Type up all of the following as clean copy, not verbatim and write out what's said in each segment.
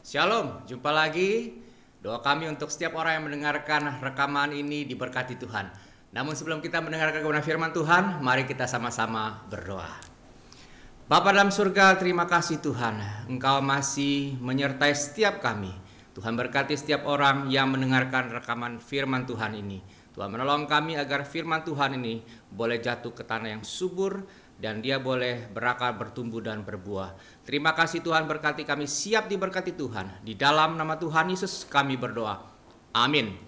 Shalom, jumpa lagi. Doa kami untuk setiap orang yang mendengarkan rekaman ini diberkati Tuhan. Namun sebelum kita mendengarkan kebenaran firman Tuhan, mari kita sama-sama berdoa. Bapa dalam surga, terima kasih Tuhan. Engkau masih menyertai setiap kami. Tuhan berkati setiap orang yang mendengarkan rekaman firman Tuhan ini. Tuhan menolong kami agar firman Tuhan ini boleh jatuh ke tanah yang subur dan dia boleh berakar, bertumbuh dan berbuah. Terima kasih Tuhan, berkati kami, siap diberkati Tuhan. Di dalam nama Tuhan Yesus kami berdoa. Amin.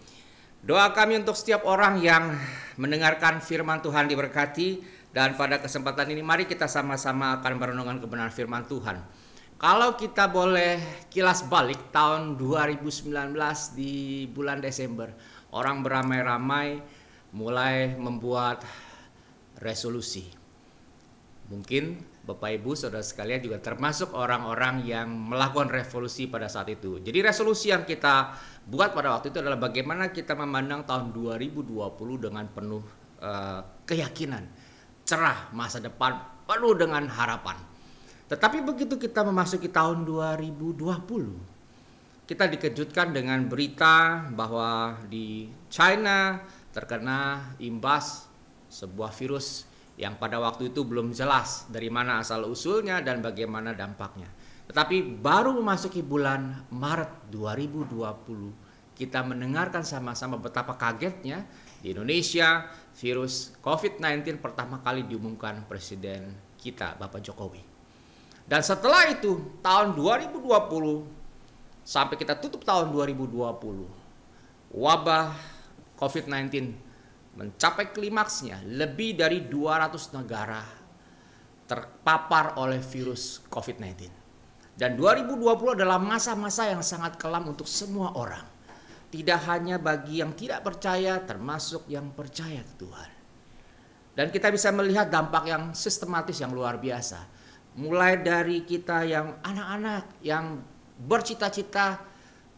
Doa kami untuk setiap orang yang mendengarkan firman Tuhan diberkati. Dan pada kesempatan ini mari kita sama-sama akan merenungkan kebenaran firman Tuhan. Kalau kita boleh kilas balik tahun 2019 di bulan Desember, orang beramai-ramai mulai membuat resolusi. Mungkin Bapak Ibu Saudara sekalian juga termasuk orang-orang yang melakukan revolusi pada saat itu. Jadi resolusi yang kita buat pada waktu itu adalah bagaimana kita memandang tahun 2020 dengan penuh keyakinan, cerah, masa depan penuh dengan harapan. Tetapi begitu kita memasuki tahun 2020, kita dikejutkan dengan berita bahwa di China terkena imbas sebuah virus yang pada waktu itu belum jelas dari mana asal usulnya dan bagaimana dampaknya. Tetapi baru memasuki bulan Maret 2020, kita mendengarkan sama-sama betapa kagetnya di Indonesia virus COVID-19 pertama kali diumumkan Presiden kita, Bapak Jokowi. Dan setelah itu, tahun 2020 sampai kita tutup tahun 2020, wabah COVID-19 mencapai klimaksnya. Lebih dari 200 negara terpapar oleh virus COVID-19. Dan 2020 adalah masa-masa yang sangat kelam untuk semua orang. Tidak hanya bagi yang tidak percaya, termasuk yang percaya ke Tuhan. Dan kita bisa melihat dampak yang sistematis yang luar biasa. Mulai dari kita yang anak-anak yang bercita-cita,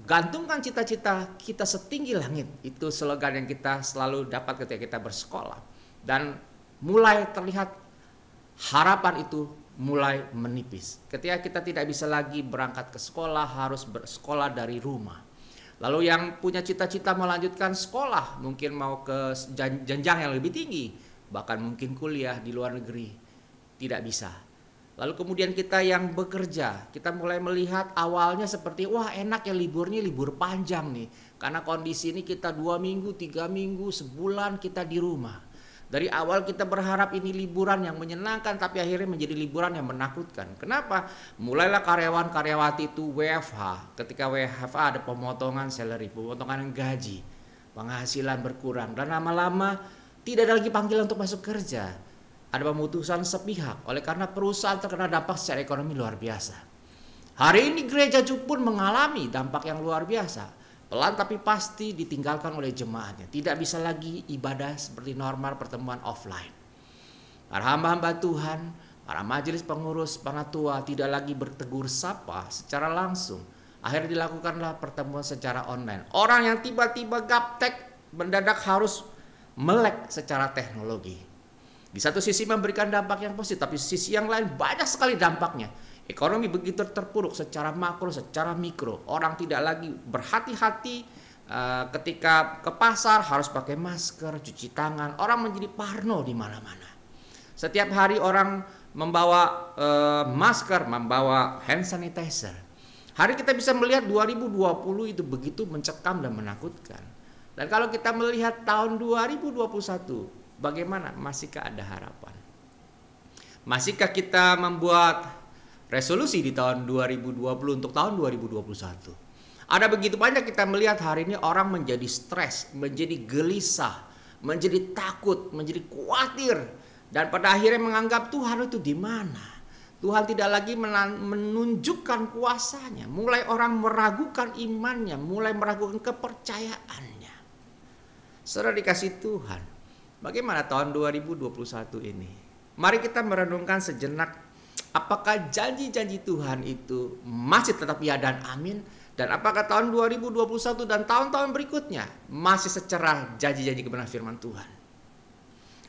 gantungkan cita-cita kita setinggi langit. Itu slogan yang kita selalu dapat ketika kita bersekolah. Dan mulai terlihat harapan itu mulai menipis. Ketika kita tidak bisa lagi berangkat ke sekolah, harus bersekolah dari rumah. Lalu yang punya cita-cita melanjutkan sekolah, mungkin mau ke jenjang yang lebih tinggi, bahkan mungkin kuliah di luar negeri, tidak bisa. Lalu kemudian kita yang bekerja, kita mulai melihat awalnya seperti wah enak ya liburnya libur panjang nih. Karena kondisi ini kita 2 minggu, 3 minggu, sebulan kita di rumah. Dari awal kita berharap ini liburan yang menyenangkan, tapi akhirnya menjadi liburan yang menakutkan. Kenapa? Mulailah karyawan-karyawati itu WFH. Ketika WFH ada pemotongan salary, pemotongan gaji, penghasilan berkurang. Dan lama-lama tidak ada lagi panggilan untuk masuk kerja. Ada pemutusan sepihak oleh karena perusahaan terkena dampak secara ekonomi luar biasa. Hari ini gereja pun mengalami dampak yang luar biasa. Pelan tapi pasti ditinggalkan oleh jemaatnya. Tidak bisa lagi ibadah seperti normal pertemuan offline. Para hamba-hamba Tuhan, para majelis pengurus, para tua tidak lagi bertegur sapa secara langsung. Akhirnya dilakukanlah pertemuan secara online. Orang yang tiba-tiba gaptek mendadak harus melek secara teknologi. Di satu sisi memberikan dampak yang positif, tapi sisi yang lain banyak sekali dampaknya. Ekonomi begitu terpuruk secara makro, secara mikro. Orang tidak lagi berhati-hati ketika ke pasar harus pakai masker, cuci tangan. Orang menjadi parno di mana-mana. Setiap hari orang membawa masker, membawa hand sanitizer. Hari kita bisa melihat 2020 itu begitu mencekam dan menakutkan. Dan kalau kita melihat tahun 2021, bagaimana? Masihkah ada harapan? Masihkah kita membuat resolusi di tahun 2020 untuk tahun 2021? Ada begitu banyak kita melihat hari ini orang menjadi stres, menjadi gelisah, menjadi takut, menjadi khawatir. Dan pada akhirnya menganggap Tuhan itu di mana? Tuhan tidak lagi menunjukkan kuasanya. Mulai orang meragukan imannya, mulai meragukan kepercayaannya. Saudara dikasih Tuhan, bagaimana tahun 2021 ini? Mari kita merenungkan sejenak, apakah janji-janji Tuhan itu masih tetap ya dan amin? Dan apakah tahun 2021 dan tahun-tahun berikutnya masih secerah janji-janji kebenaran firman Tuhan?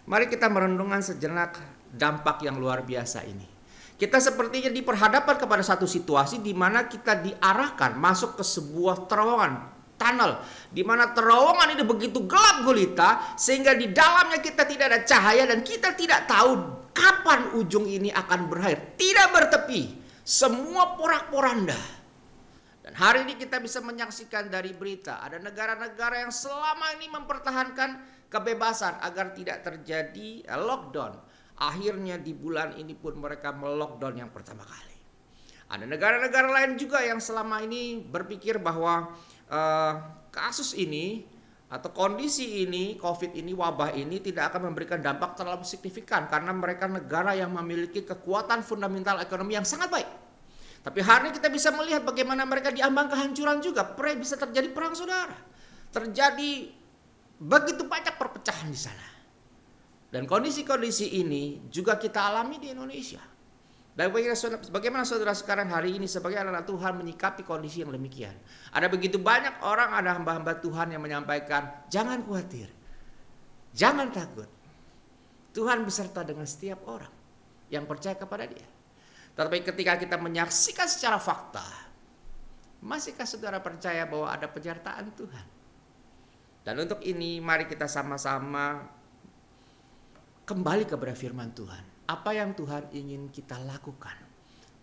Mari kita merenungkan sejenak dampak yang luar biasa ini. Kita sepertinya diperhadapkan kepada satu situasi di mana kita diarahkan masuk ke sebuah terowongan, tunnel, di mana terowongan ini begitu gelap gulita sehingga di dalamnya kita tidak ada cahaya dan kita tidak tahu kapan ujung ini akan berakhir. Tidak bertepi, semua porak-poranda. Dan hari ini kita bisa menyaksikan dari berita ada negara-negara yang selama ini mempertahankan kebebasan agar tidak terjadi lockdown. Akhirnya di bulan ini pun mereka melockdown yang pertama kali. Ada negara-negara lain juga yang selama ini berpikir bahwa kasus ini atau kondisi ini, COVID ini, wabah ini tidak akan memberikan dampak terlalu signifikan karena mereka negara yang memiliki kekuatan fundamental ekonomi yang sangat baik. Tapi hari ini kita bisa melihat bagaimana mereka diambang kehancuran juga. Bisa terjadi perang saudara. Terjadi begitu banyak perpecahan di sana. Dan kondisi-kondisi ini juga kita alami di Indonesia. Dan bagaimana saudara sekarang hari ini sebagai anak Tuhan menyikapi kondisi yang demikian. Ada begitu banyak orang, ada hamba-hamba Tuhan yang menyampaikan, jangan khawatir, jangan takut. Tuhan beserta dengan setiap orang yang percaya kepada Dia. Tapi ketika kita menyaksikan secara fakta, masihkah saudara percaya bahwa ada penyertaan Tuhan? Dan untuk ini mari kita sama-sama kembali kepada firman Tuhan. Apa yang Tuhan ingin kita lakukan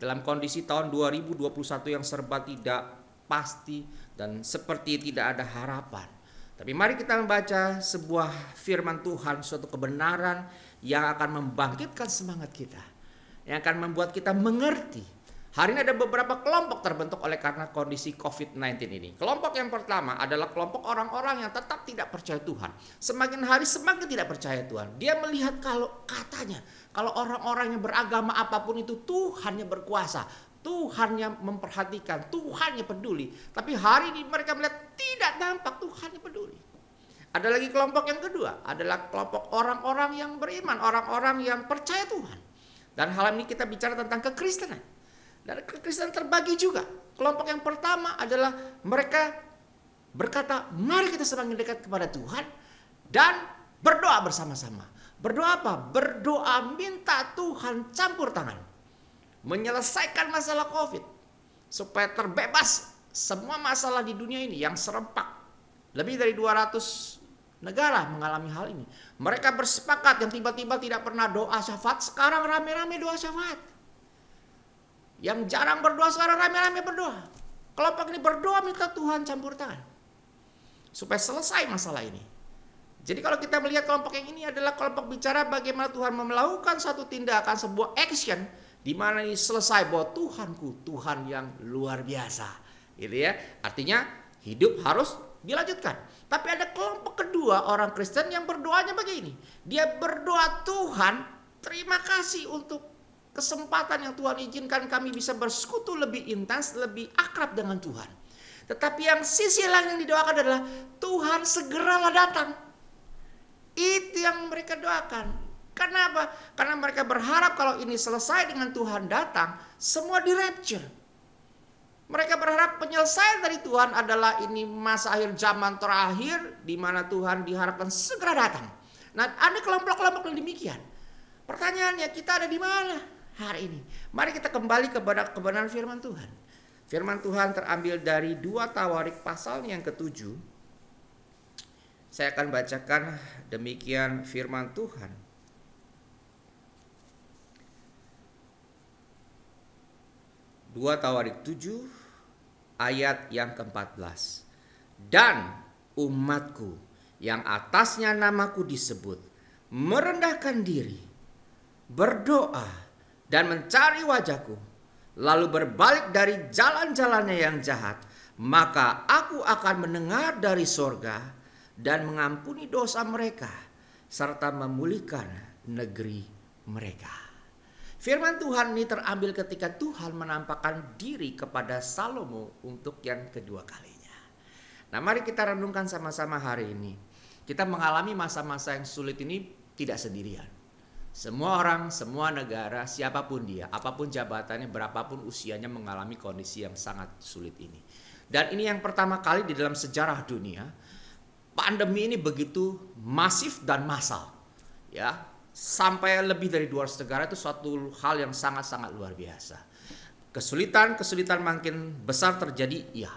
dalam kondisi tahun 2021 yang serba tidak pasti dan seperti tidak ada harapan. Tapi mari kita membaca sebuah firman Tuhan, suatu kebenaran yang akan membangkitkan semangat kita, yang akan membuat kita mengerti. Hari ini ada beberapa kelompok terbentuk oleh karena kondisi COVID-19 ini. Kelompok yang pertama adalah kelompok orang-orang yang tetap tidak percaya Tuhan. Semakin hari semakin tidak percaya Tuhan. Dia melihat kalau orang-orang yang beragama apapun itu Tuhan yang berkuasa, Tuhan yang memperhatikan, Tuhan yang peduli. Tapi hari ini mereka melihat tidak nampak Tuhan yang peduli. Ada lagi kelompok yang kedua, adalah kelompok orang-orang yang beriman, orang-orang yang percaya Tuhan. Dan hal ini kita bicara tentang kekristenan. Dan kekristenan terbagi juga. Kelompok yang pertama adalah mereka berkata, mari kita semakin dekat kepada Tuhan dan berdoa bersama-sama. Berdoa apa? Berdoa minta Tuhan campur tangan, menyelesaikan masalah COVID supaya terbebas semua masalah di dunia ini yang serempak. Lebih dari 200 negara mengalami hal ini. Mereka bersepakat, yang tiba-tiba tidak pernah doa syafaat sekarang rame-rame doa syafaat. Yang jarang berdoa sekarang rame-rame berdoa. Kelompok ini berdoa minta Tuhan campur tangan supaya selesai masalah ini. Jadi kalau kita melihat kelompok yang ini adalah kelompok bicara bagaimana Tuhan melakukan satu tindakan, sebuah action di mana ini selesai bahwa Tuhanku, Tuhan yang luar biasa. Gitu ya. Artinya hidup harus dilanjutkan. Tapi ada kelompok kedua orang Kristen yang berdoanya begini. Dia berdoa, Tuhan, terima kasih untuk kesempatan yang Tuhan izinkan kami bisa bersekutu lebih intens, lebih akrab dengan Tuhan. Tetapi yang sisi lain yang didoakan adalah Tuhan segeralah datang. Itu yang mereka doakan. Kenapa? Karena mereka berharap kalau ini selesai dengan Tuhan datang, semua di rapture. Mereka berharap penyelesaian dari Tuhan adalah ini masa akhir zaman terakhir di mana Tuhan diharapkan segera datang. Nah, ada kelompok-kelompok yang demikian. Pertanyaannya, kita ada di mana hari ini? Mari kita kembali kepada kebenaran firman Tuhan. Firman Tuhan terambil dari 2 Tawarik pasal yang ke-7. Saya akan bacakan demikian firman Tuhan. 2 Tawarik 7 ayat yang ke-14. Dan umatku yang atasnya namaku disebut merendahkan diri, berdoa dan mencari wajahku, lalu berbalik dari jalan-jalannya yang jahat, maka aku akan mendengar dari sorga dan mengampuni dosa mereka, serta memulihkan negeri mereka. Firman Tuhan ini terambil ketika Tuhan menampakkan diri kepada Salomo untuk yang kedua kalinya. Nah, mari kita renungkan sama-sama hari ini. Kita mengalami masa-masa yang sulit ini tidak sendirian. Semua orang, semua negara, siapapun dia, apapun jabatannya, berapapun usianya mengalami kondisi yang sangat sulit ini. Dan ini yang pertama kali di dalam sejarah dunia, pandemi ini begitu masif dan massal. Ya, sampai lebih dari 200 negara itu suatu hal yang sangat-sangat luar biasa. Kesulitan makin besar terjadi, ya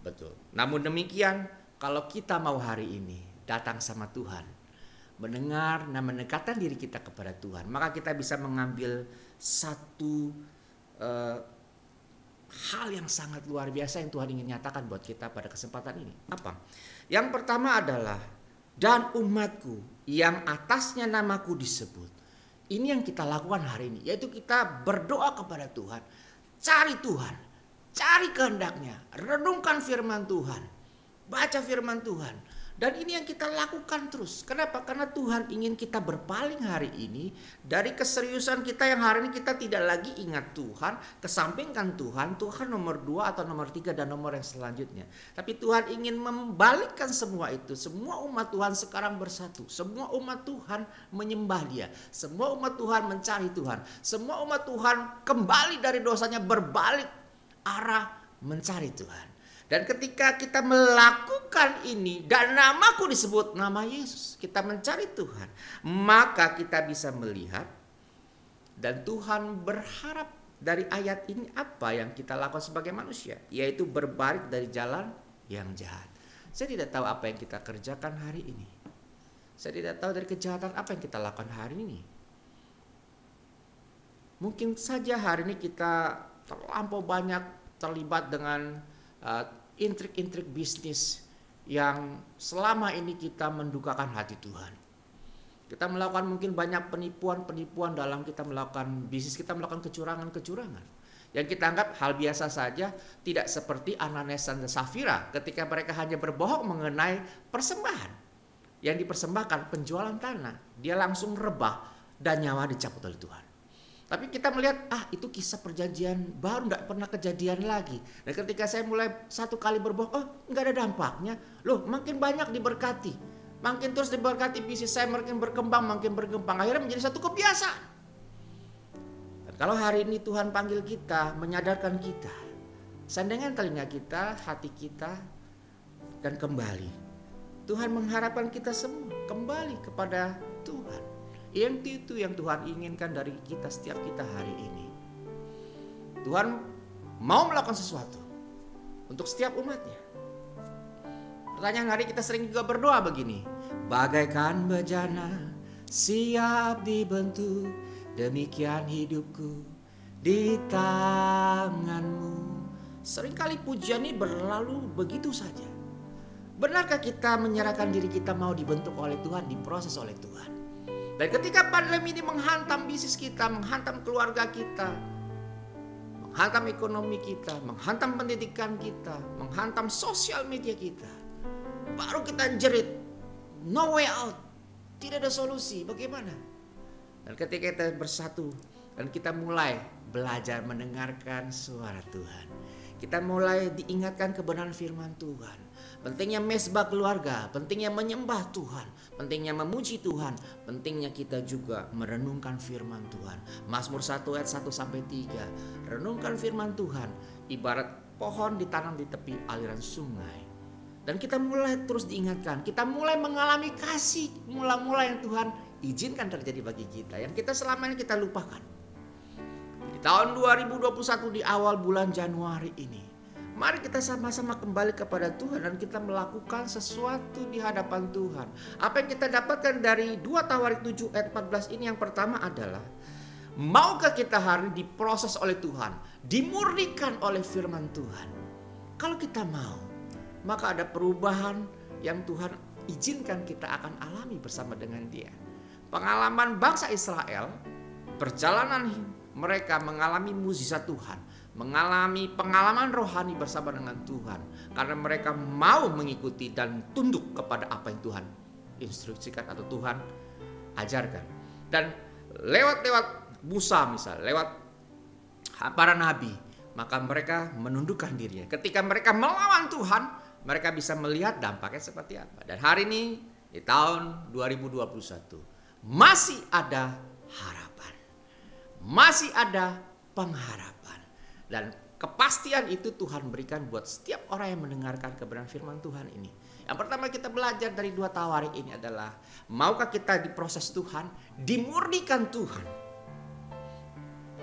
betul. Namun demikian, kalau kita mau hari ini datang sama Tuhan, mendengar dan mendekatkan diri kita kepada Tuhan, maka kita bisa mengambil satu hal yang sangat luar biasa yang Tuhan ingin nyatakan buat kita pada kesempatan ini. Apa? Yang pertama adalah, dan umatku yang atasnya namaku disebut. Ini yang kita lakukan hari ini, yaitu kita berdoa kepada Tuhan, cari Tuhan, cari kehendaknya, renungkan firman Tuhan, baca firman Tuhan. Dan ini yang kita lakukan terus. Kenapa? Karena Tuhan ingin kita berpaling hari ini dari keseriusan kita yang hari ini kita tidak lagi ingat Tuhan, kesampingkan Tuhan, Tuhan nomor 2 atau nomor 3 dan nomor yang selanjutnya. Tapi Tuhan ingin membalikkan semua itu. Semua umat Tuhan sekarang bersatu. Semua umat Tuhan menyembah Dia. Semua umat Tuhan mencari Tuhan. Semua umat Tuhan kembali dari dosanya, berbalik arah mencari Tuhan. Dan ketika kita melakukan ini dan namaku disebut, nama Yesus, kita mencari Tuhan, maka kita bisa melihat dan Tuhan berharap dari ayat ini apa yang kita lakukan sebagai manusia, yaitu berbalik dari jalan yang jahat. Saya tidak tahu apa yang kita kerjakan hari ini. Saya tidak tahu dari kejahatan apa yang kita lakukan hari ini. Mungkin saja hari ini kita terlampau banyak terlibat dengan intrik-intrik bisnis yang selama ini kita mendukakan hati Tuhan. Kita melakukan mungkin banyak penipuan-penipuan dalam kita melakukan bisnis, kita melakukan kecurangan-kecurangan yang kita anggap hal biasa saja, tidak seperti Ananias dan Safira ketika mereka hanya berbohong mengenai persembahan yang dipersembahkan, penjualan tanah. Dia langsung rebah dan nyawa dicabut oleh Tuhan. Tapi kita melihat, itu kisah perjanjian baru, nggak pernah kejadian lagi. Dan ketika saya mulai satu kali berbohong, nggak ada dampaknya. Loh, makin banyak diberkati. Makin terus diberkati, bisnis saya makin berkembang. Akhirnya menjadi satu kebiasaan. Dan kalau hari ini Tuhan panggil kita, menyadarkan kita, sandangan telinga kita, hati kita, dan kembali. Tuhan mengharapkan kita semua kembali kepada Tuhan. Itu yang Tuhan inginkan dari kita, setiap kita hari ini. Tuhan mau melakukan sesuatu untuk setiap umatnya. Pertanyaan hari kita sering juga berdoa begini, bagaikan bejana siap dibentuk, demikian hidupku di tanganmu. Seringkali pujian ini berlalu begitu saja. Benarkah kita menyerahkan diri kita mau dibentuk oleh Tuhan, diproses oleh Tuhan? Dan ketika pandemi ini menghantam bisnis kita, menghantam keluarga kita, menghantam ekonomi kita, menghantam pendidikan kita, menghantam sosial media kita, baru kita jerit, no way out, tidak ada solusi, bagaimana? Dan ketika kita bersatu dan kita mulai belajar mendengarkan suara Tuhan, kita mulai diingatkan kebenaran firman Tuhan, pentingnya mesbah keluarga, pentingnya menyembah Tuhan, pentingnya memuji Tuhan, pentingnya kita juga merenungkan firman Tuhan. Mazmur 1 ayat 1-3, renungkan firman Tuhan ibarat pohon ditanam di tepi aliran sungai. Dan kita mulai terus diingatkan, kita mulai mengalami kasih mula-mula yang Tuhan izinkan terjadi bagi kita, yang kita selama ini kita lupakan. Di tahun 2021 di awal bulan Januari ini, mari kita sama-sama kembali kepada Tuhan dan kita melakukan sesuatu di hadapan Tuhan. Apa yang kita dapatkan dari 2 Tawarik 7 ayat 14 ini, yang pertama adalah, maukah kita hari ini diproses oleh Tuhan, dimurnikan oleh firman Tuhan? Kalau kita mau, maka ada perubahan yang Tuhan izinkan kita akan alami bersama dengan Dia. Pengalaman bangsa Israel, perjalanan mereka mengalami mukjizat Tuhan, mengalami pengalaman rohani bersama dengan Tuhan, karena mereka mau mengikuti dan tunduk kepada apa yang Tuhan instruksikan atau Tuhan ajarkan. Dan lewat Musa misalnya, lewat para nabi, maka mereka menundukkan dirinya. Ketika mereka melawan Tuhan, mereka bisa melihat dampaknya seperti apa. Dan hari ini di tahun 2021 masih ada harapan, masih ada pengharapan, dan kepastian itu Tuhan berikan buat setiap orang yang mendengarkan kebenaran firman Tuhan ini. Yang pertama kita belajar dari 2 tawarik ini adalah, maukah kita diproses Tuhan, dimurnikan Tuhan.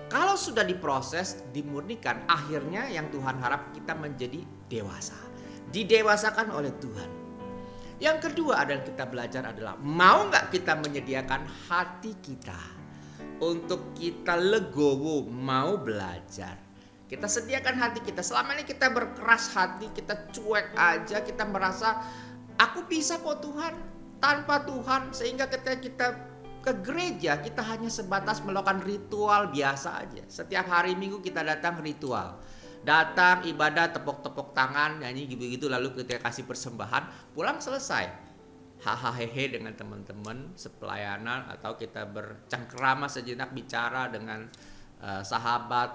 Kalau sudah diproses, dimurnikan, akhirnya yang Tuhan harap kita menjadi dewasa. Didewasakan oleh Tuhan. Yang kedua adalah kita belajar adalah, mau nggak kita menyediakan hati kita untuk kita legowo, mau belajar. Kita sediakan hati kita. Selama ini kita berkeras hati, kita cuek aja, kita merasa aku bisa kok Tuhan, tanpa Tuhan. Sehingga ketika kita ke gereja, kita hanya sebatas melakukan ritual biasa aja. Setiap hari Minggu kita datang ritual. Datang ibadah, tepuk-tepuk tangan, nyanyi gitu-gitu, lalu kita kasih persembahan, pulang selesai. Hahaha dengan teman-teman sepelayanan, atau kita bercengkerama sejenak bicara dengan sahabat,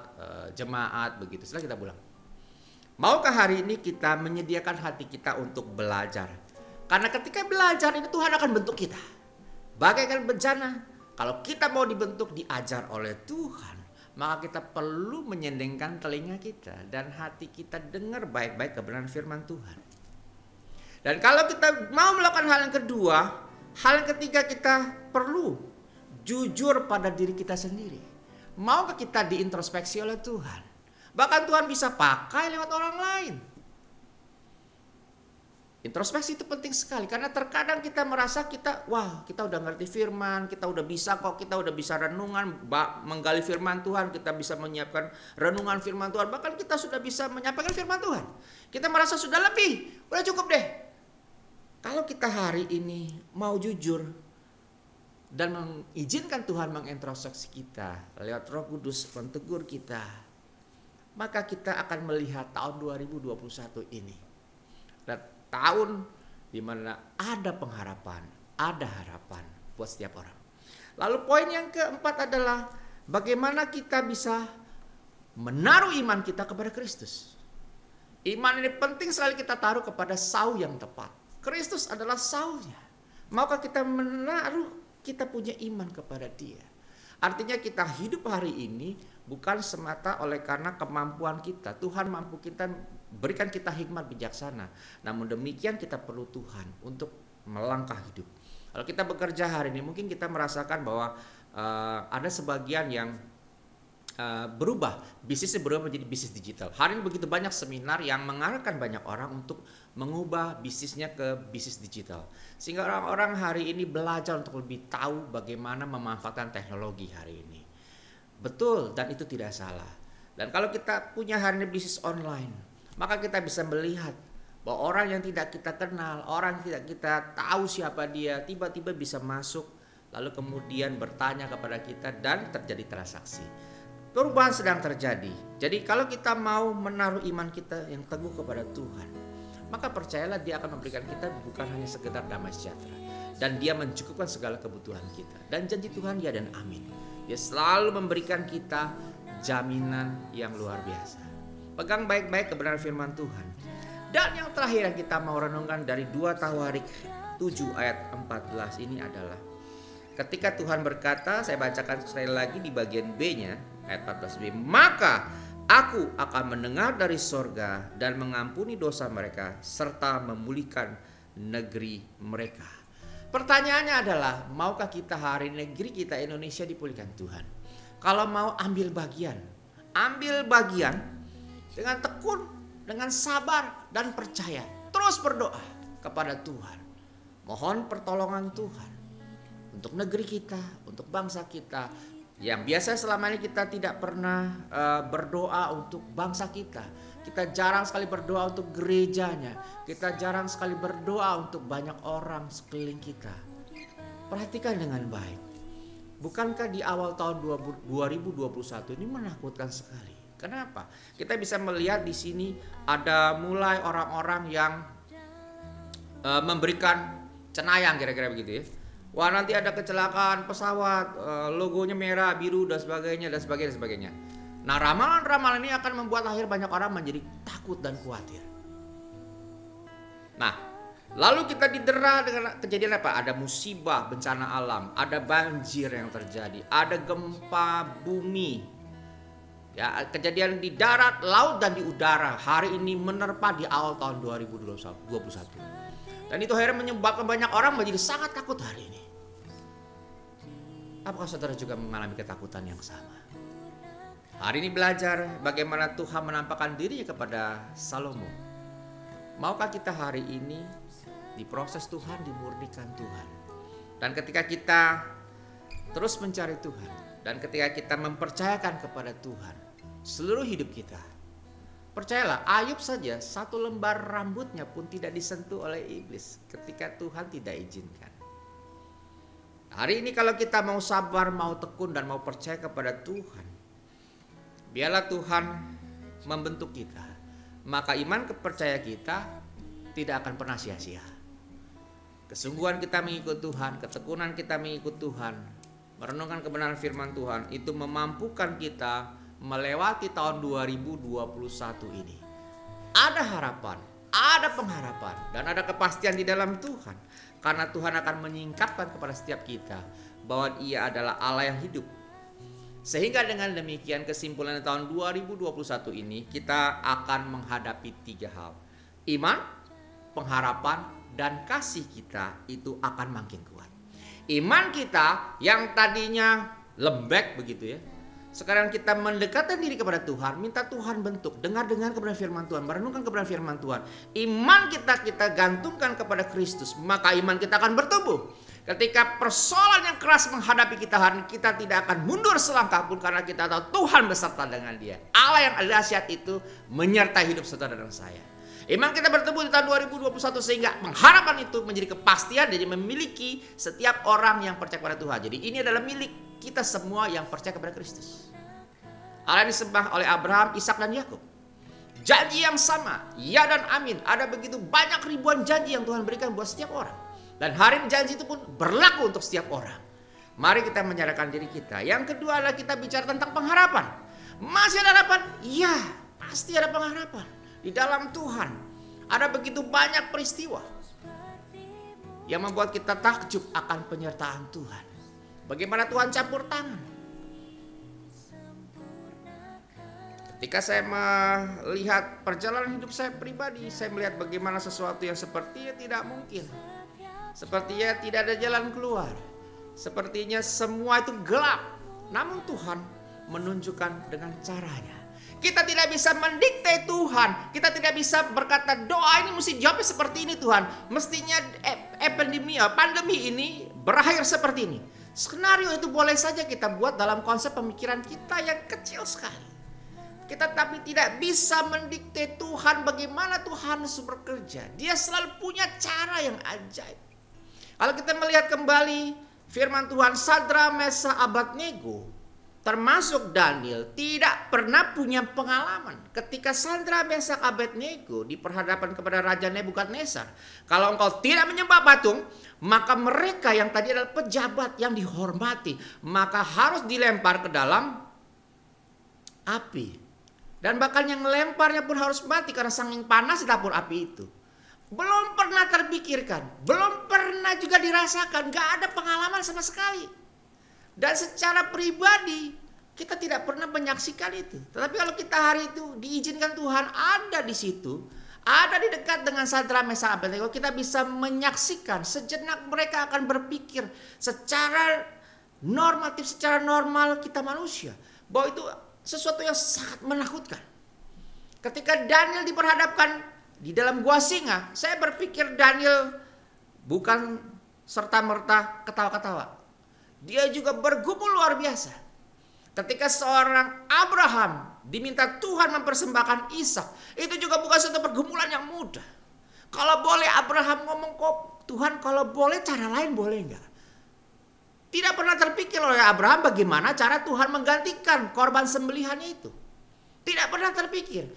jemaat, begitu. Setelah kita pulang. Maukah hari ini kita menyediakan hati kita untuk belajar? Karena ketika belajar ini Tuhan akan bentuk kita. Bagaikan bejana, kalau kita mau dibentuk, diajar oleh Tuhan, maka kita perlu menyendengkan telinga kita dan hati kita dengar baik-baik kebenaran firman Tuhan. Dan kalau kita mau melakukan hal yang kedua, hal yang ketiga, kita perlu jujur pada diri kita sendiri. Maukah kita diintrospeksi oleh Tuhan? Bahkan Tuhan bisa pakai lewat orang lain. Introspeksi itu penting sekali, karena terkadang kita merasa kita udah ngerti firman, kita udah bisa kok, kita udah bisa renungan, menggali firman Tuhan, kita bisa menyiapkan renungan firman Tuhan, bahkan kita sudah bisa menyampaikan firman Tuhan. Kita merasa sudah lebih, udah cukup deh. Kalau kita hari ini mau jujur dan mengizinkan Tuhan mengintrospeksi kita lewat Roh Kudus mentegur kita, maka kita akan melihat tahun 2021 ini. Dan tahun di mana ada pengharapan, ada harapan buat setiap orang. Lalu poin yang keempat adalah bagaimana kita bisa menaruh iman kita kepada Kristus. Iman ini penting sekali kita taruh kepada sau yang tepat. Kristus adalah saunya. Maukah kita menaruh, kita punya iman kepada Dia? Artinya kita hidup hari ini bukan semata oleh karena kemampuan kita. Tuhan mampu kita, berikan kita hikmat bijaksana. Namun demikian kita perlu Tuhan untuk melangkah hidup. Kalau kita bekerja hari ini, mungkin kita merasakan bahwa ada sebagian yang berubah, bisnisnya berubah menjadi bisnis digital. Hari ini begitu banyak seminar yang mengarahkan banyak orang untuk mengubah bisnisnya ke bisnis digital. Sehingga orang-orang hari ini belajar untuk lebih tahu bagaimana memanfaatkan teknologi hari ini. Betul, dan itu tidak salah. Dan kalau kita punya hari ini bisnis online, maka kita bisa melihat bahwa orang yang tidak kita kenal, orang yang tidak kita tahu siapa dia, tiba-tiba bisa masuk, lalu kemudian bertanya kepada kita dan terjadi transaksi. Perubahan sedang terjadi. Jadi kalau kita mau menaruh iman kita yang teguh kepada Tuhan, maka percayalah Dia akan memberikan kita bukan hanya sekedar damai sejahtera, dan Dia mencukupkan segala kebutuhan kita. Dan janji Tuhan ya dan amin. Dia selalu memberikan kita jaminan yang luar biasa. Pegang baik-baik kebenaran firman Tuhan. Dan yang terakhir yang kita mau renungkan dari 2 Tawarik 7 ayat 14 ini adalah, ketika Tuhan berkata, saya bacakan sekali lagi di bagian B-nya, ayat 14b, maka aku akan mendengar dari sorga dan mengampuni dosa mereka serta memulihkan negeri mereka. Pertanyaannya adalah, maukah kita hari negeri kita Indonesia dipulihkan Tuhan? Kalau mau ambil bagian dengan tekun, dengan sabar dan percaya, terus berdoa kepada Tuhan. Mohon pertolongan Tuhan untuk negeri kita, untuk bangsa kita. Yang biasa selama ini kita tidak pernah berdoa untuk bangsa kita. Kita jarang sekali berdoa untuk gerejanya. Kita jarang sekali berdoa untuk banyak orang sekeliling kita. Perhatikan dengan baik. Bukankah di awal tahun 2021 ini menakutkan sekali? Kenapa? Kita bisa melihat di sini ada mulai orang-orang yang memberikan cenayang, kira-kira begitu ya. Wah, nanti ada kecelakaan pesawat, logonya merah, biru, dan sebagainya, dan sebagainya, dan sebagainya. Nah, ramalan-ramalan ini akan membuat akhir banyak orang menjadi takut dan khawatir. Nah, lalu kita didera dengan kejadian apa? Ada musibah, bencana alam, ada banjir yang terjadi, ada gempa bumi. Ya, kejadian di darat, laut, dan di udara hari ini menerpa di awal tahun 2021. Dan itu akhirnya menyebabkan banyak orang menjadi sangat takut hari ini. Apakah saudara juga mengalami ketakutan yang sama? Hari ini belajar bagaimana Tuhan menampakkan dirinya kepada Salomo. Maukah kita hari ini diproses Tuhan, dimurnikan Tuhan? Dan ketika kita terus mencari Tuhan, dan ketika kita mempercayakan kepada Tuhan seluruh hidup kita, percayalah, Ayub saja satu lembar rambutnya pun tidak disentuh oleh iblis ketika Tuhan tidak izinkan. Hari ini kalau kita mau sabar, mau tekun, dan mau percaya kepada Tuhan, biarlah Tuhan membentuk kita. Maka iman kepercaya kita tidak akan pernah sia-sia. Kesungguhan kita mengikut Tuhan, ketekunan kita mengikut Tuhan, merenungkan kebenaran firman Tuhan, itu memampukan kita melewati tahun 2021 ini. Ada harapan, ada pengharapan, dan ada kepastian di dalam Tuhan. Karena Tuhan akan menyingkapkan kepada setiap kita bahwa Ia adalah Allah yang hidup. Sehingga dengan demikian kesimpulan tahun 2021 ini kita akan menghadapi 3 hal. Iman, pengharapan, dan kasih kita itu akan makin kuat. Iman kita yang tadinya lembek begitu ya, sekarang kita mendekatkan diri kepada Tuhan, minta Tuhan bentuk, dengar kebenaran firman Tuhan, merenungkan kebenaran firman Tuhan. Iman kita gantungkan kepada Kristus, maka iman kita akan bertumbuh. Ketika persoalan yang keras menghadapi kita hari ini, kita tidak akan mundur selangkah pun karena kita tahu Tuhan beserta dengan Dia. Allah yang dahsyat itu menyertai hidup saudara dan saya. Iman kita bertumbuh di tahun 2021 sehingga pengharapan itu menjadi kepastian dan memiliki setiap orang yang percaya kepada Tuhan. Jadi ini adalah milik kita semua yang percaya kepada Kristus. Allah yang disembah oleh Abraham, Ishak, dan Yakub. Janji yang sama, ya dan amin. Ada begitu banyak ribuan janji yang Tuhan berikan buat setiap orang. Dan hari ini janji itu pun berlaku untuk setiap orang. Mari kita menyadarkan diri kita. Yang kedua adalah kita bicara tentang pengharapan. Masih ada harapan? Ya, pasti ada pengharapan. Di dalam Tuhan ada begitu banyak peristiwa yang membuat kita takjub akan penyertaan Tuhan. Bagaimana Tuhan campur tangan. Ketika saya melihat perjalanan hidup saya pribadi, saya melihat bagaimana sesuatu yang sepertinya tidak mungkin. Sepertinya tidak ada jalan keluar. Sepertinya semua itu gelap. Namun Tuhan menunjukkan dengan caranya. Kita tidak bisa mendikte Tuhan. Kita tidak bisa berkata doa ini mesti jawabnya seperti ini Tuhan. Mestinya pandemi ini berakhir seperti ini. Skenario itu boleh saja kita buat dalam konsep pemikiran kita yang kecil sekali. Kita tapi tidak bisa mendikte Tuhan bagaimana Tuhan harus bekerja. Dia selalu punya cara yang ajaib. Kalau kita melihat kembali firman Tuhan, Sadra, Mesa, Abednego, termasuk Daniel, tidak pernah punya pengalaman. Ketika Sadra, Mesa, Abednego diperhadapkan kepada Raja Nebukadnezar, kalau engkau tidak menyembah patung, maka mereka yang tadi adalah pejabat yang dihormati, maka harus dilempar ke dalam api. Dan bahkan yang melemparnya pun harus mati karena saking panas di dapur api itu. Belum pernah terpikirkan, belum pernah juga dirasakan, gak ada pengalaman sama sekali. Dan secara pribadi kita tidak pernah menyaksikan itu. Tetapi kalau kita hari itu diizinkan Tuhan ada di situ, ada di dekat dengan Sadra, Mesa, Abednego, kita bisa menyaksikan sejenak mereka akan berpikir secara normatif, secara normal kita manusia, bahwa itu sesuatu yang sangat menakutkan. Ketika Daniel diperhadapkan di dalam gua singa, saya berpikir Daniel bukan serta-merta ketawa-ketawa. Dia juga bergumul luar biasa. Ketika seorang Abraham diminta Tuhan mempersembahkan Ishak, itu juga bukan suatu pergumulan yang mudah. Kalau boleh Abraham ngomong, kok Tuhan kalau boleh cara lain boleh enggak? Tidak pernah terpikir oleh Abraham bagaimana cara Tuhan menggantikan korban sembelihannya itu. Tidak pernah terpikir.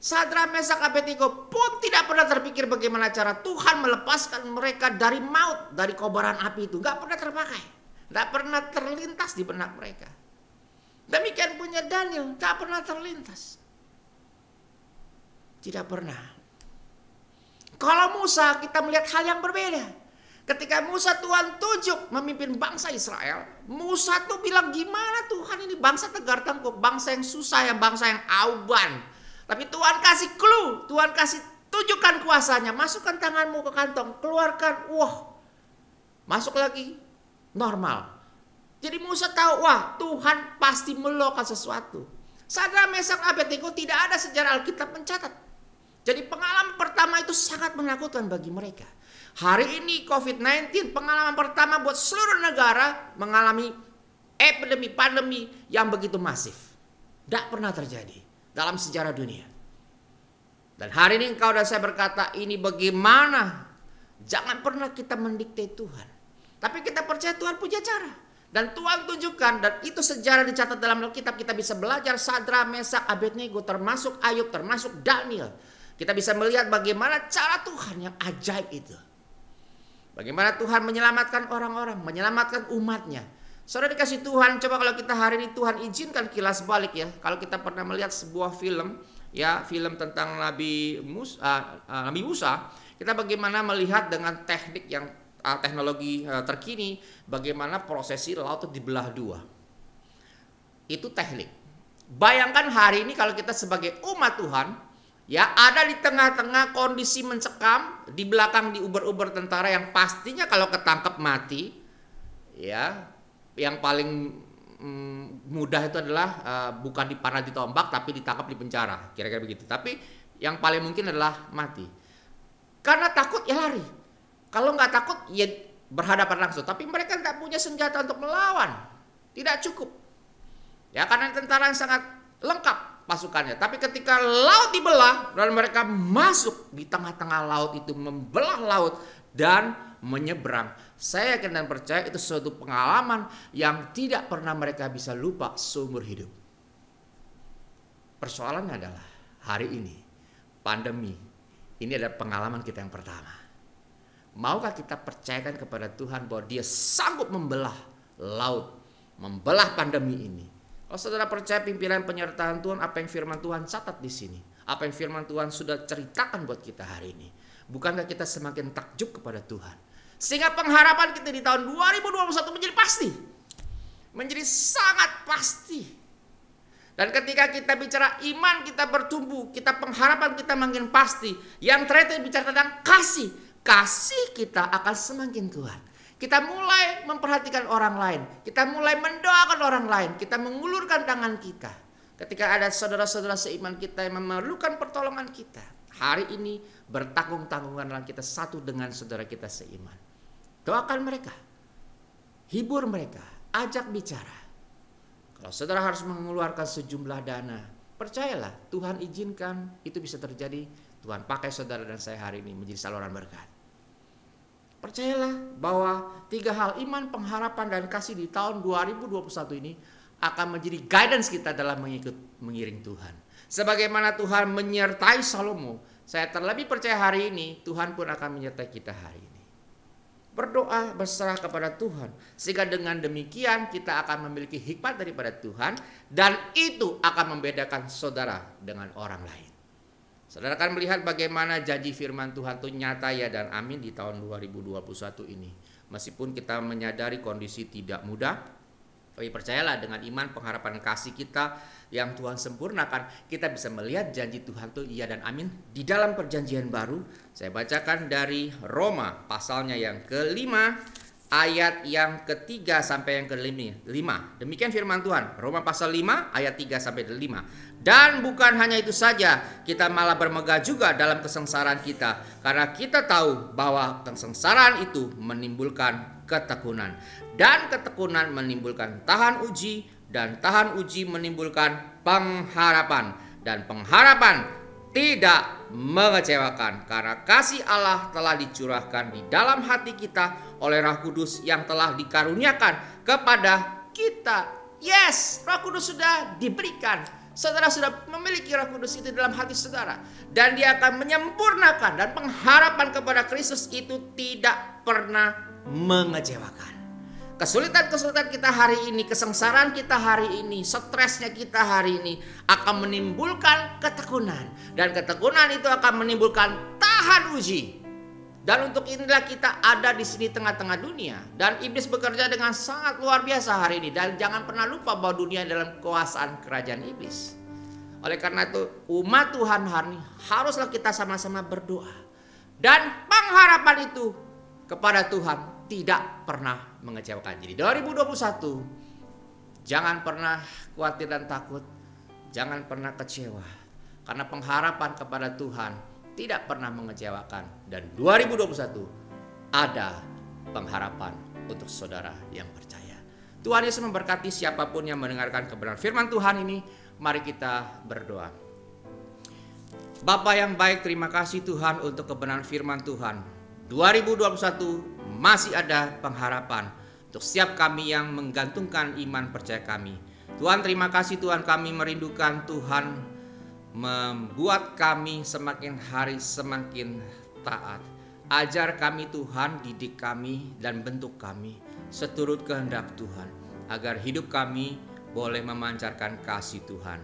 Sadra, Mesak, Abednego pun tidak pernah terpikir bagaimana cara Tuhan melepaskan mereka dari maut, dari kobaran api itu. Gak pernah terpakai. Gak pernah terlintas di benak mereka. Demikian punya Daniel, gak pernah terlintas. Tidak pernah. Kalau Musa kita melihat hal yang berbeda. Ketika Musa Tuhan tunjuk memimpin bangsa Israel, Musa tuh bilang, gimana Tuhan ini bangsa tegar tengkuk, bangsa yang susah, bangsa yang auban. Tapi Tuhan kasih clue, Tuhan kasih tunjukkan kuasanya, masukkan tanganmu ke kantong, keluarkan, wah, masuk lagi, normal. Jadi Musa tahu, wah Tuhan pasti melakukan sesuatu. Sadrak, Mesak, Abednego tidak ada sejarah Alkitab mencatat. Jadi pengalaman pertama itu sangat menakutkan bagi mereka. Hari ini COVID-19 pengalaman pertama buat seluruh negara mengalami epidemi, pandemi yang begitu masif. Tidak pernah terjadi dalam sejarah dunia. Dan hari ini engkau dan saya berkata, ini bagaimana? Jangan pernah kita mendikte Tuhan. Tapi kita percaya Tuhan punya cara. Dan Tuhan tunjukkan, dan itu sejarah dicatat dalam Alkitab. Kita bisa belajar Sadrak, Mesak, Abednego, termasuk Ayub, termasuk Daniel. Kita bisa melihat bagaimana cara Tuhan yang ajaib itu. Bagaimana Tuhan menyelamatkan orang-orang, menyelamatkan umatnya. Saudara dikasih Tuhan, coba kalau kita hari ini Tuhan izinkan kilas balik ya. Kalau kita pernah melihat sebuah film, ya film tentang Nabi Musa, kita bagaimana melihat dengan teknik yang teknologi terkini, bagaimana prosesi laut itu dibelah dua. Itu teknik. Bayangkan hari ini kalau kita sebagai umat Tuhan, ya ada di tengah-tengah kondisi mencekam, di belakang diuber-uber tentara yang pastinya kalau ketangkep mati, ya yang paling mudah itu adalah bukan dipanah ditombak tapi ditangkap di penjara, kira-kira begitu. Tapi yang paling mungkin adalah mati. Karena takut ya lari. Kalau nggak takut ya berhadapan langsung. Tapi mereka tidak punya senjata untuk melawan, tidak cukup. Ya karena tentara yang sangat lengkap pasukannya. Tapi ketika laut dibelah dan mereka masuk di tengah-tengah laut itu, membelah laut dan menyeberang. Saya yakin dan percaya itu suatu pengalaman yang tidak pernah mereka bisa lupa seumur hidup. Persoalannya adalah hari ini pandemi ini adalah pengalaman kita yang pertama. Maukah kita percayakan kepada Tuhan bahwa Dia sanggup membelah laut, membelah pandemi ini? Kalau saudara percaya pimpinan penyertaan Tuhan, apa yang firman Tuhan catat di sini, apa yang firman Tuhan sudah ceritakan buat kita hari ini, bukankah kita semakin takjub kepada Tuhan? Sehingga pengharapan kita di tahun 2021 menjadi pasti, menjadi sangat pasti. Dan ketika kita bicara iman kita bertumbuh, kita pengharapan kita makin pasti. Yang terakhir bicara tentang kasih. Kasih kita akan semakin kuat. Kita mulai memperhatikan orang lain. Kita mulai mendoakan orang lain. Kita mengulurkan tangan kita. Ketika ada saudara-saudara seiman kita yang memerlukan pertolongan kita. Hari ini bertanggung-tanggunganlah kita satu dengan saudara kita seiman. Doakan mereka. Hibur mereka. Ajak bicara. Kalau saudara harus mengeluarkan sejumlah dana, percayalah Tuhan izinkan itu bisa terjadi. Tuhan pakai saudara dan saya hari ini menjadi saluran berkat. Percayalah bahwa 3 hal iman, pengharapan, dan kasih di tahun 2021 ini akan menjadi guidance kita dalam mengiring Tuhan. Sebagaimana Tuhan menyertai Salomo, saya terlebih percaya hari ini Tuhan pun akan menyertai kita hari ini. Berdoa, berserah kepada Tuhan. Sehingga dengan demikian kita akan memiliki hikmat daripada Tuhan. Dan itu akan membedakan saudara dengan orang lain. Saudara akan melihat bagaimana janji firman Tuhan itu nyata ya dan amin di tahun 2021 ini. Meskipun kita menyadari kondisi tidak mudah, tapi percayalah dengan iman, pengharapan, kasih kita yang Tuhan sempurnakan, kita bisa melihat janji Tuhan itu iya dan amin di dalam perjanjian baru. Saya bacakan dari Roma pasalnya yang kelima, ayat yang ketiga sampai yang kelima. Demikian firman Tuhan, Roma pasal 5 ayat 3 sampai 5. Dan bukan hanya itu saja, kita malah bermegah juga dalam kesengsaraan kita. Karena kita tahu bahwa kesengsaraan itu menimbulkan ketekunan. Dan ketekunan menimbulkan tahan uji. Dan tahan uji menimbulkan pengharapan. Dan pengharapan tidak mengecewakan. Karena kasih Allah telah dicurahkan di dalam hati kita oleh Roh Kudus yang telah dikaruniakan kepada kita. Yes, Roh Kudus sudah diberikan. Saudara sudah memiliki Roh Kudus itu dalam hati saudara. Dan Dia akan menyempurnakan. Dan pengharapan kepada Kristus itu tidak pernah mengecewakan. Kesulitan-kesulitan kita hari ini, kesengsaraan kita hari ini, stresnya kita hari ini akan menimbulkan ketekunan. Dan ketekunan itu akan menimbulkan tahan uji. Dan untuk inilah kita ada di sini tengah-tengah dunia. Dan iblis bekerja dengan sangat luar biasa hari ini. Dan jangan pernah lupa bahwa dunia dalam kekuasaan kerajaan iblis. Oleh karena itu umat Tuhan hari ini haruslah kita sama-sama berdoa. Dan pengharapan itu kepada Tuhan tidak pernah mengecewakan. Jadi 2021 jangan pernah khawatir dan takut. Jangan pernah kecewa. Karena pengharapan kepada Tuhan tidak pernah mengecewakan. Dan 2021 ada pengharapan untuk saudara yang percaya. Tuhan Yesus memberkati siapapun yang mendengarkan kebenaran firman Tuhan ini. Mari kita berdoa. Bapa yang baik, terima kasih Tuhan untuk kebenaran firman Tuhan. 2021 masih ada pengharapan untuk setiap kami yang menggantungkan iman percaya kami. Tuhan, terima kasih Tuhan, kami merindukan Tuhan membuat kami semakin hari semakin taat. Ajar kami Tuhan, didik kami dan bentuk kami seturut kehendak Tuhan, agar hidup kami boleh memancarkan kasih Tuhan.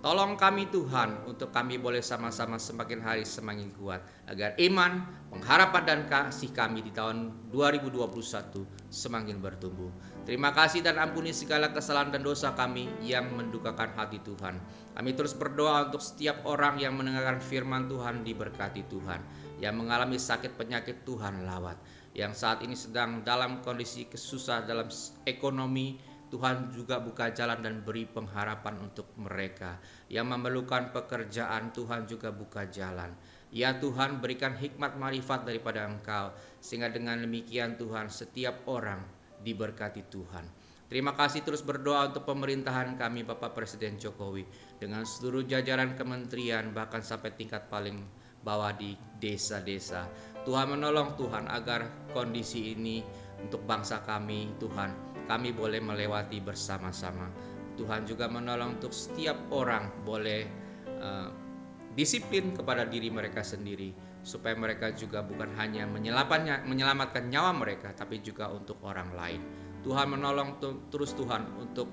Tolong kami Tuhan untuk kami boleh sama-sama semakin hari semakin kuat, agar iman, pengharapan dan kasih kami di tahun 2021 semakin bertumbuh. Terima kasih dan ampuni segala kesalahan dan dosa kami yang mendukakan hati Tuhan. Kami terus berdoa untuk setiap orang yang mendengarkan firman Tuhan, diberkati Tuhan. Yang mengalami sakit penyakit Tuhan lawat. Yang saat ini sedang dalam kondisi kesusah dalam ekonomi, Tuhan juga buka jalan dan beri pengharapan untuk mereka. Yang memerlukan pekerjaan, Tuhan juga buka jalan. Ya Tuhan, berikan hikmat marifat daripada Engkau, sehingga dengan demikian Tuhan setiap orang diberkati Tuhan. Terima kasih, terus berdoa untuk pemerintahan kami Bapak Presiden Jokowi dengan seluruh jajaran kementerian, bahkan sampai tingkat paling bawah di desa-desa. Tuhan menolong Tuhan agar kondisi ini untuk bangsa kami Tuhan, kami boleh melewati bersama-sama. Tuhan juga menolong untuk setiap orang boleh disiplin kepada diri mereka sendiri, supaya mereka juga bukan hanya menyelamatkan nyawa mereka, tapi juga untuk orang lain. Tuhan menolong terus Tuhan untuk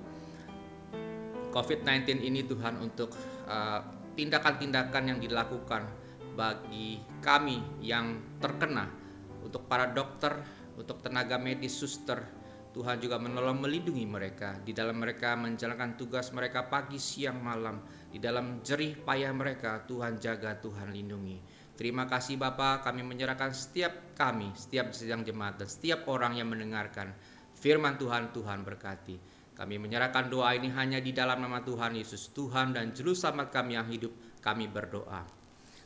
COVID-19 ini Tuhan, untuk tindakan-tindakan yang dilakukan bagi kami yang terkena, untuk para dokter, untuk tenaga medis, suster. Tuhan juga menolong melindungi mereka di dalam mereka menjalankan tugas mereka pagi, siang, malam. Di dalam jerih payah mereka Tuhan jaga, Tuhan lindungi. Terima kasih Bapa, kami menyerahkan setiap sidang jemaat dan setiap orang yang mendengarkan firman Tuhan. Tuhan berkati. Kami menyerahkan doa ini hanya di dalam nama Tuhan Yesus, Tuhan dan Juru Selamat kami yang hidup. Kami berdoa.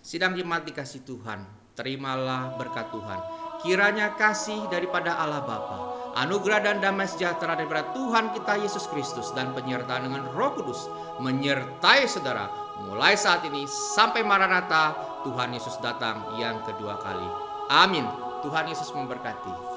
Sidang jemaat dikasih Tuhan, terimalah berkat Tuhan. Kiranya kasih daripada Allah Bapa, anugerah dan damai sejahtera daripada Tuhan kita Yesus Kristus, dan penyertaan dengan Roh Kudus menyertai saudara mulai saat ini sampai Maranatha, Tuhan Yesus datang yang kedua kali. Amin. Tuhan Yesus memberkati.